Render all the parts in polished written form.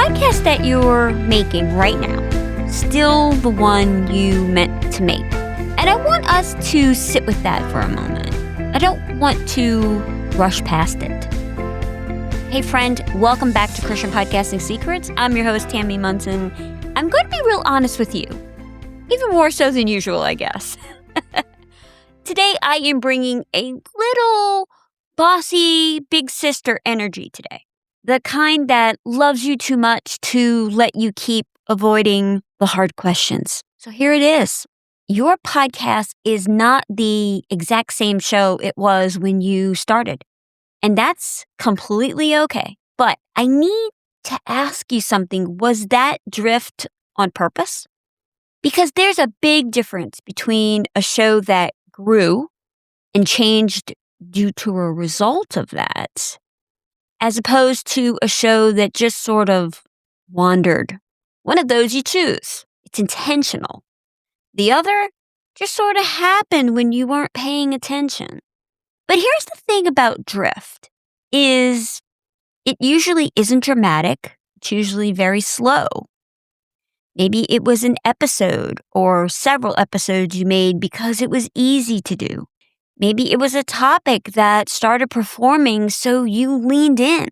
podcast that you're making right now still the one you meant to make? And I want us to sit with that for a moment. I don't want to rush past it. Hey friend, welcome back to Christian Podcasting Secrets. I'm your host, Tammy Munson. I'm going to be real honest with you. Even more so than usual, I guess. Today, I am bringing a little bossy big sister energy today. The kind that loves you too much to let you keep avoiding the hard questions. So here it is. Your podcast is not the exact same show it was when you started. And that's completely okay. But I need to ask you something. Was that drift on purpose? Because there's a big difference between a show that grew and changed due to a result of that, as opposed to a show that just sort of wandered. One of those you choose. It's intentional. The other just sort of happened when you weren't paying attention. But here's the thing about drift, is it usually isn't dramatic. It's usually very slow. Maybe it was an episode or several episodes you made because it was easy to do. Maybe it was a topic that started performing, so you leaned in.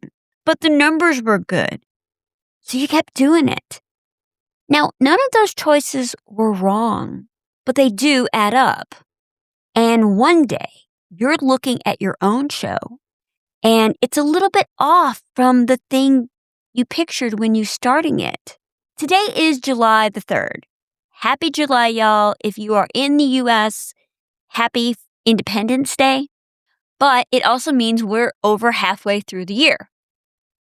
But the numbers were good, so you kept doing it. Now, none of those choices were wrong, but they do add up. And one day, you're looking at your own show, and it's a little bit off from the thing you pictured when you starting it. Today is July the 3rd. Happy July, y'all. If you are in the U.S., happy Independence Day. But it also means we're over halfway through the year.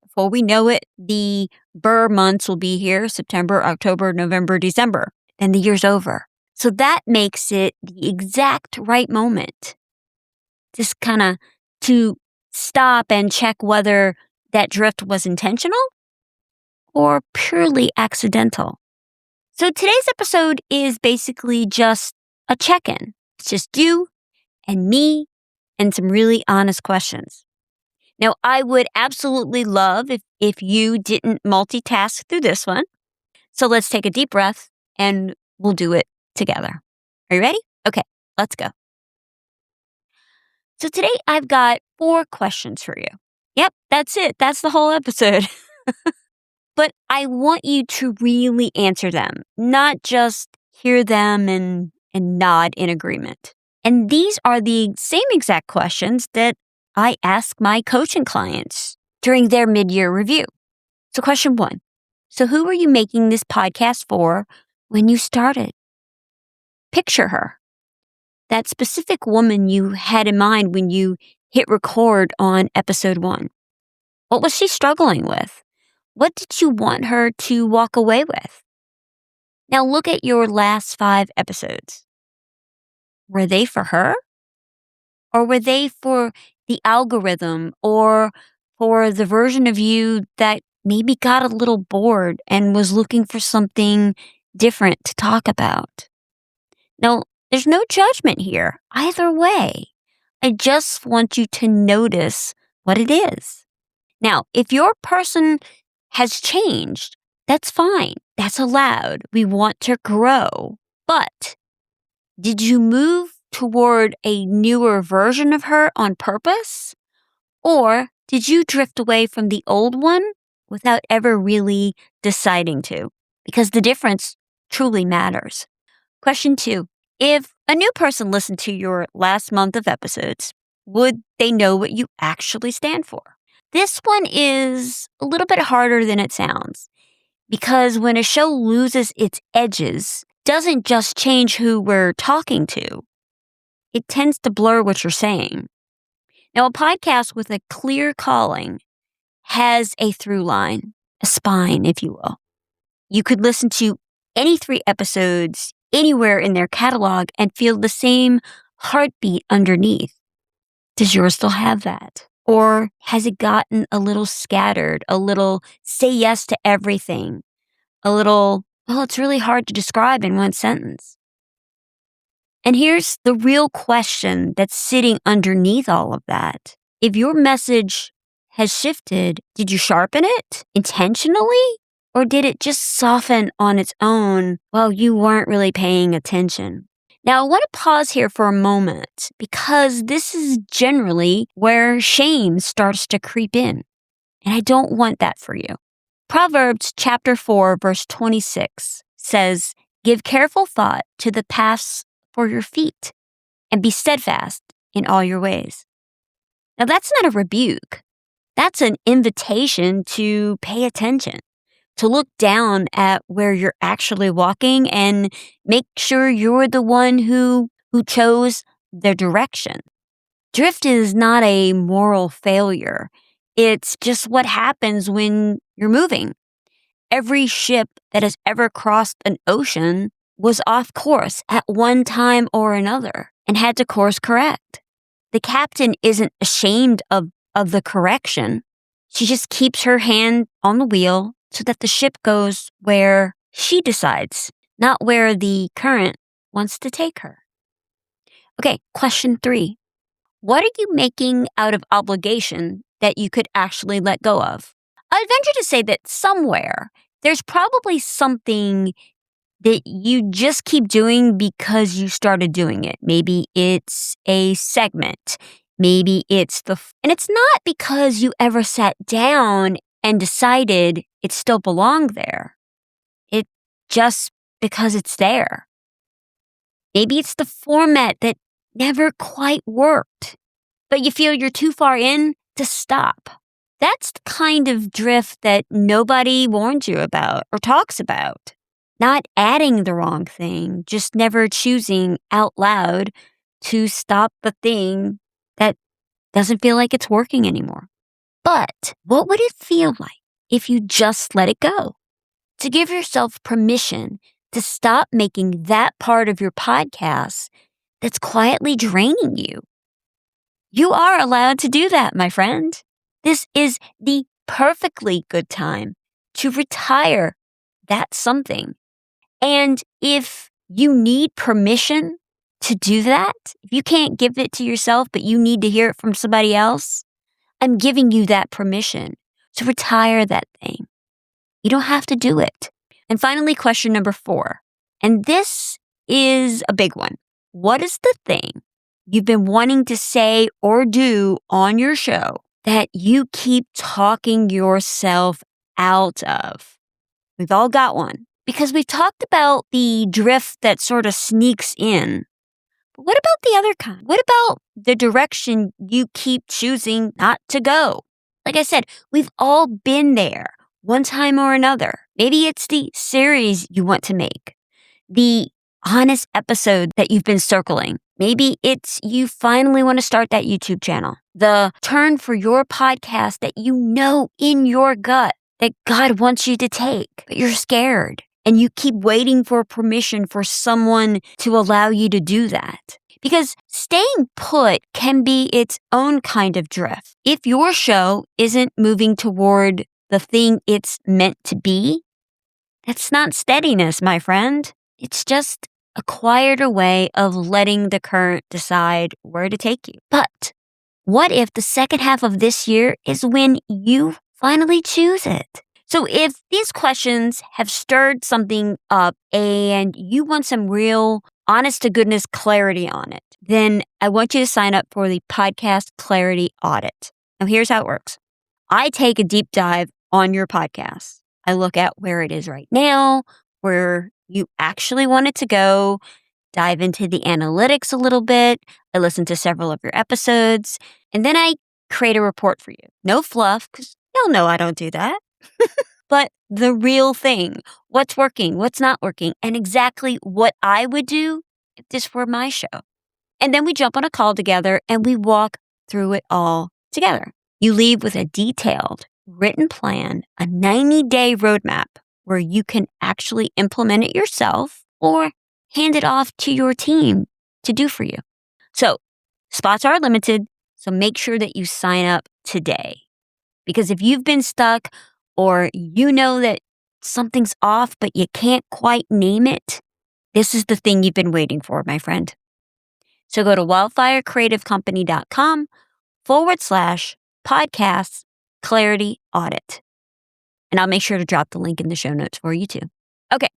Before we know it, the Burr months will be here, September, October, November, December. Then the year's over. So that makes it the exact right moment. Just kind of to stop and check whether that drift was intentional or purely accidental. So today's episode is basically just a check-in. It's just you and me and some really honest questions. Now, I would absolutely love if you didn't multitask through this one. So let's take a deep breath and we'll do it together. Are you ready? Okay, let's go. So today I've got 4 questions for you. Yep, that's it. That's the whole episode. But I want you to really answer them, not just hear them and nod in agreement. And these are the same exact questions that I ask my coaching clients during their mid-year review. So question 1. So who were you making this podcast for when you started? Picture her. That specific woman you had in mind when you hit record on episode 1. What was she struggling with? What did you want her to walk away with? Now look at your last 5 episodes. Were they for her? Or were they for the algorithm or for the version of you that maybe got a little bored and was looking for something different to talk about? Now, there's no judgment here either way. I just want you to notice what it is. Now, if your person has changed, that's fine. That's allowed. We want to grow. But did you move toward a newer version of her on purpose? Or did you drift away from the old one without ever really deciding to? Because the difference truly matters. Question 2. If a new person listened to your last month of episodes, would they know what you actually stand for? This one is a little bit harder than it sounds, because when a show loses its edges, it doesn't just change who we're talking to. It tends to blur what you're saying. Now, a podcast with a clear calling has a through line, a spine, if you will. You could listen to any 3 episodes anywhere in their catalog and feel the same heartbeat underneath. Does yours still have that? Or has it gotten a little scattered, a little say yes to everything, a little, well, it's really hard to describe in one sentence? And here's the real question that's sitting underneath all of that. If your message has shifted, did you sharpen it intentionally Or did it just soften on its own while you weren't really paying attention? Now, I want to pause here for a moment because this is generally where shame starts to creep in. And I don't want that for you. Proverbs chapter 4, verse 26 says, "Give careful thought to the paths for your feet and be steadfast in all your ways." Now, that's not a rebuke. That's an invitation to pay attention, to look down at where you're actually walking and make sure you're the one who chose the direction. Drift is not a moral failure. It's just what happens when you're moving. Every ship that has ever crossed an ocean was off course at one time or another and had to course correct. The captain isn't ashamed of the correction. She just keeps her hand on the wheel so that the ship goes where she decides, not where the current wants to take her. Okay, question 3. What are you making out of obligation that you could actually let go of? I'd venture to say that somewhere there's probably something that you just keep doing because you started doing it. Maybe it's a segment. Maybe it's and it's not because you ever sat down and decided it still belonged there. It just because it's there. Maybe it's the format that never quite worked, but you feel you're too far in to stop. That's the kind of drift that nobody warns you about or talks about. Not adding the wrong thing, just never choosing out loud to stop the thing that doesn't feel like it's working anymore. But what would it feel like if you just let it go? To give yourself permission to stop making that part of your podcast that's quietly draining you. You are allowed to do that, my friend. This is the perfectly good time to retire that something. And if you need permission to do that, if you can't give it to yourself, but you need to hear it from somebody else, I'm giving you that permission to retire that thing. You don't have to do it. And finally, question number 4. And this is a big one. What is the thing you've been wanting to say or do on your show that you keep talking yourself out of? We've all got one. Because we've talked about the drift that sort of sneaks in. But what about the other kind? What about the direction you keep choosing not to go? Like I said, we've all been there one time or another. Maybe it's the series you want to make, the honest episode that you've been circling. Maybe it's you finally want to start that YouTube channel, the turn for your podcast that you know in your gut that God wants you to take, but you're scared. And you keep waiting for permission for someone to allow you to do that. Because staying put can be its own kind of drift. If your show isn't moving toward the thing it's meant to be, that's not steadiness, my friend. It's just a quieter way of letting the current decide where to take you. But what if the second half of this year is when you finally choose it? So if these questions have stirred something up and you want some real honest to goodness clarity on it, then I want you to sign up for the podcast Clarity Audit. Now here's how it works. I take a deep dive on your podcast. I look at where it is right now, where you actually want it to go, dive into the analytics a little bit. I listen to several of your episodes, and then I create a report for you. No fluff, because y'all know I don't do that. But the real thing, what's working, what's not working, and exactly what I would do if this were my show. And then we jump on a call together and we walk through it all together. You leave with a detailed, written plan, a 90-day roadmap where you can actually implement it yourself or hand it off to your team to do for you. So spots are limited, so make sure that you sign up today. Because if you've been stuck, or you know that something's off, but you can't quite name it, this is the thing you've been waiting for, my friend. So go to wildfirecreativecompany.com/podcasts Clarity Audit. And I'll make sure to drop the link in the show notes for you too. Okay,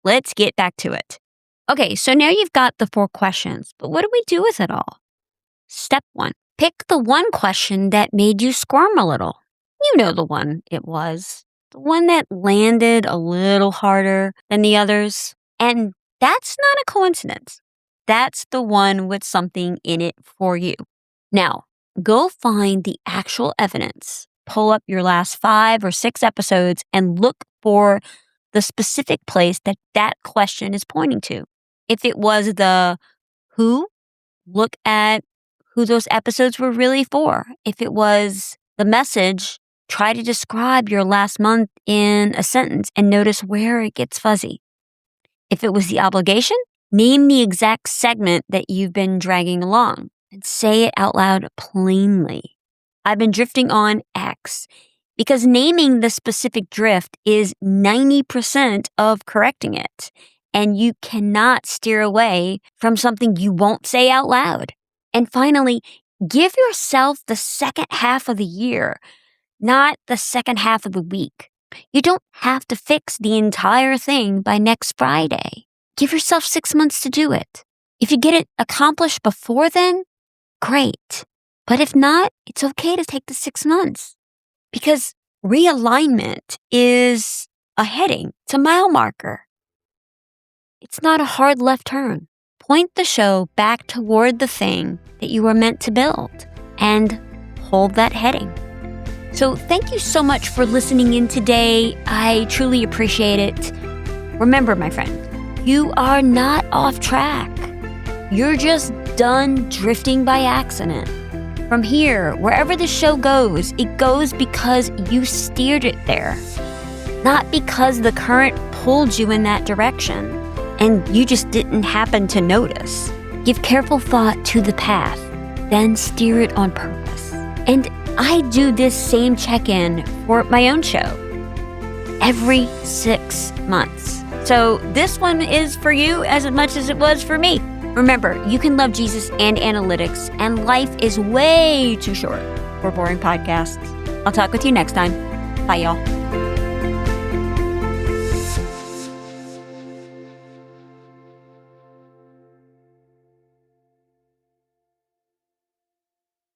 let's get back to it. Okay, so now you've got the 4 questions, but what do we do with it all? Step 1, pick the one question that made you squirm a little. You know the one it was. The one that landed a little harder than the others. And that's not a coincidence. That's the one with something in it for you. Now, go find the actual evidence. Pull up your last 5 or 6 episodes and look for the specific place that that question is pointing to. If it was the who, look at who those episodes were really for. If it was the message, try to describe your last month in a sentence and notice where it gets fuzzy. If it was the obligation, name the exact segment that you've been dragging along and say it out loud plainly. I've been drifting on X because naming the specific drift is 90% of correcting it. And you cannot steer away from something you won't say out loud. And finally, give yourself the second half of the year, not the second half of the week. You don't have to fix the entire thing by next Friday. Give yourself 6 months to do it. If you get it accomplished before then, great. But if not, it's okay to take the 6 months. Because realignment is a heading. It's a mile marker. It's not a hard left turn. Point the show back toward the thing that you were meant to build and hold that heading. So thank you so much for listening in today. I truly appreciate it. Remember, my friend, you are not off track. You're just done drifting by accident. From here, wherever the show goes, it goes because you steered it there, not because the current pulled you in that direction and you just didn't happen to notice. Give careful thought to the path, then steer it on purpose. And I do this same check-in for my own show every 6 months. So this one is for you as much as it was for me. Remember, you can love Jesus and analytics, and life is way too short for boring podcasts. I'll talk with you next time. Bye, y'all.